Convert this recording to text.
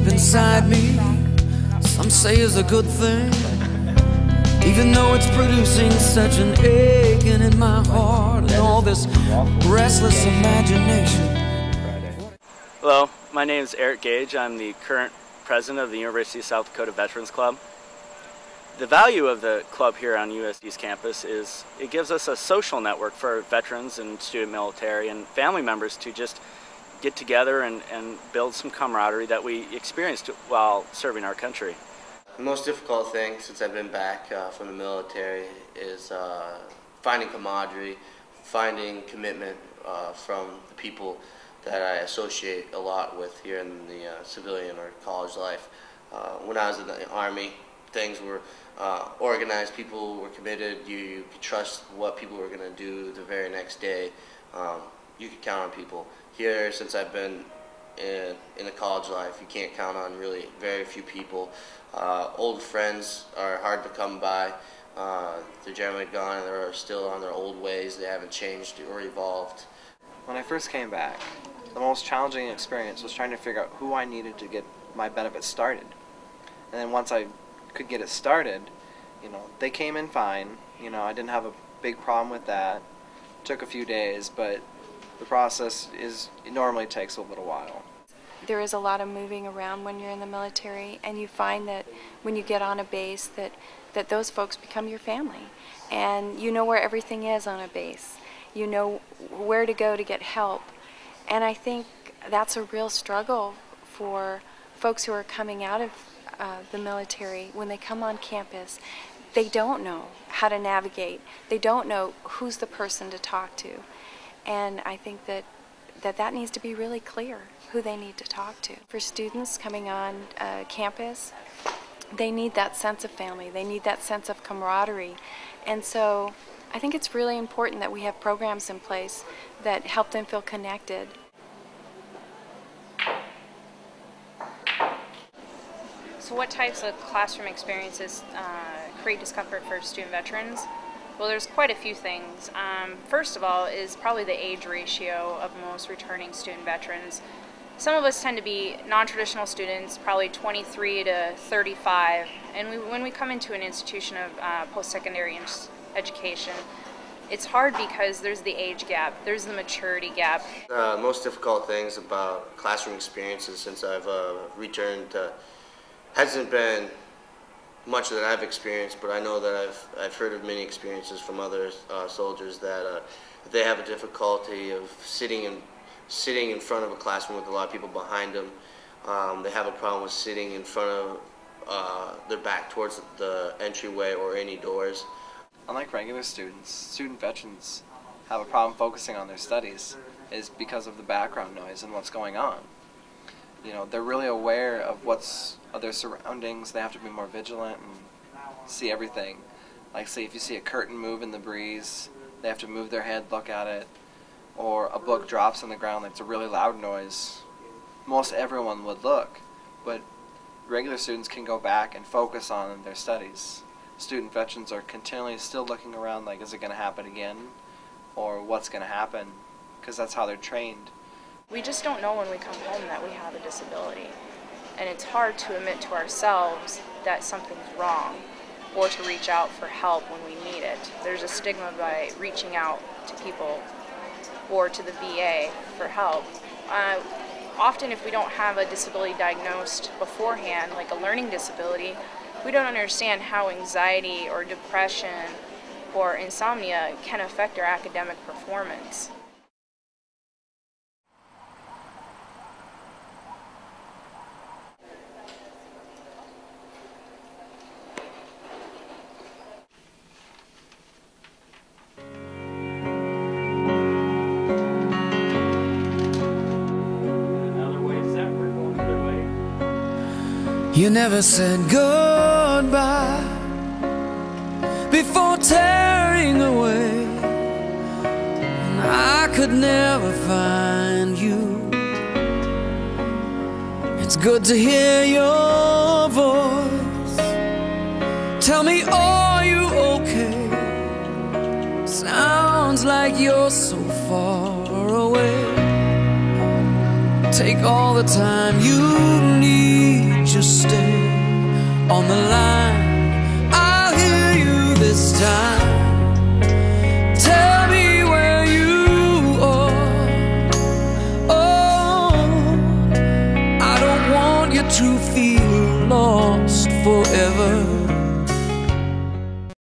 deep inside me, some say is a good thing, even though it's producing such an aching in my heart and all this restless imagination. Hello, my name is Eric Gage. I'm the current president of the University of South Dakota Veterans Club. The value of the club here on USD's campus is it gives us a social network for veterans and student military and family members to just get together and build some camaraderie that we experienced while serving our country. The most difficult thing since I've been back from the military is finding camaraderie, finding commitment from the people that I associate a lot with here in the civilian or college life. When I was in the Army, things were organized, people were committed, you could trust what people were going to do the very next day. You could count on people. Here, since I've been in the college life, you can't count on really very few people. Old friends are hard to come by. They're generally gone and they're still on their old ways. They haven't changed or evolved. When I first came back, the most challenging experience was trying to figure out who I needed to get my benefits started. And then once I could get it started, they came in fine. I didn't have a big problem with that. It took a few days, but the process it normally takes a little while. There is a lot of moving around when you're in the military, and you find that when you get on a base that those folks become your family, and you know where everything is on a base. You know where to go to get help, and I think that's a real struggle for folks who are coming out of the military. When they come on campus, they don't know how to navigate. They don't know who's the person to talk to. And I think that needs to be really clear, who they need to talk to. For students coming on campus, they need that sense of family. They need that sense of camaraderie. And so I think it's really important that we have programs in place that help them feel connected. So what types of classroom experiences create discomfort for student veterans? Well, there's quite a few things. First of all is probably the age ratio of most returning student veterans. Some of us tend to be non-traditional students, probably 23 to 35, and when we come into an institution of post-secondary education, it's hard because there's the age gap, there's the maturity gap. The most difficult things about classroom experiences since I've returned hasn't been much that I've experienced, but I know that I've heard of many experiences from other soldiers that they have a difficulty of sitting in front of a classroom with a lot of people behind them. They have a problem with sitting in front of their back towards the entryway or any doors. Unlike regular students, student veterans have a problem focusing on their studies is because of the background noise and what's going on. They're really aware of their surroundings. They have to be more vigilant and see everything. Like, say, if you see a curtain move in the breeze, they have to move their head, look at it, or a book drops on the ground, it's a really loud noise. Most everyone would look, but regular students can go back and focus on their studies. Student veterans are continually still looking around like, is it going to happen again? Or what's going to happen? Because that's how they're trained. We just don't know when we come home that we have a disability. And it's hard to admit to ourselves that something's wrong or to reach out for help when we need it. There's a stigma by reaching out to people or to the VA for help. Often if we don't have a disability diagnosed beforehand, like a learning disability, we don't understand how anxiety or depression or insomnia can affect our academic performance. You never said goodbye before tearing away, and I could never find you. It's good to hear your voice. Tell me, are you okay? Sounds like you're so far away. Take all the time you need. you to feel lost forever.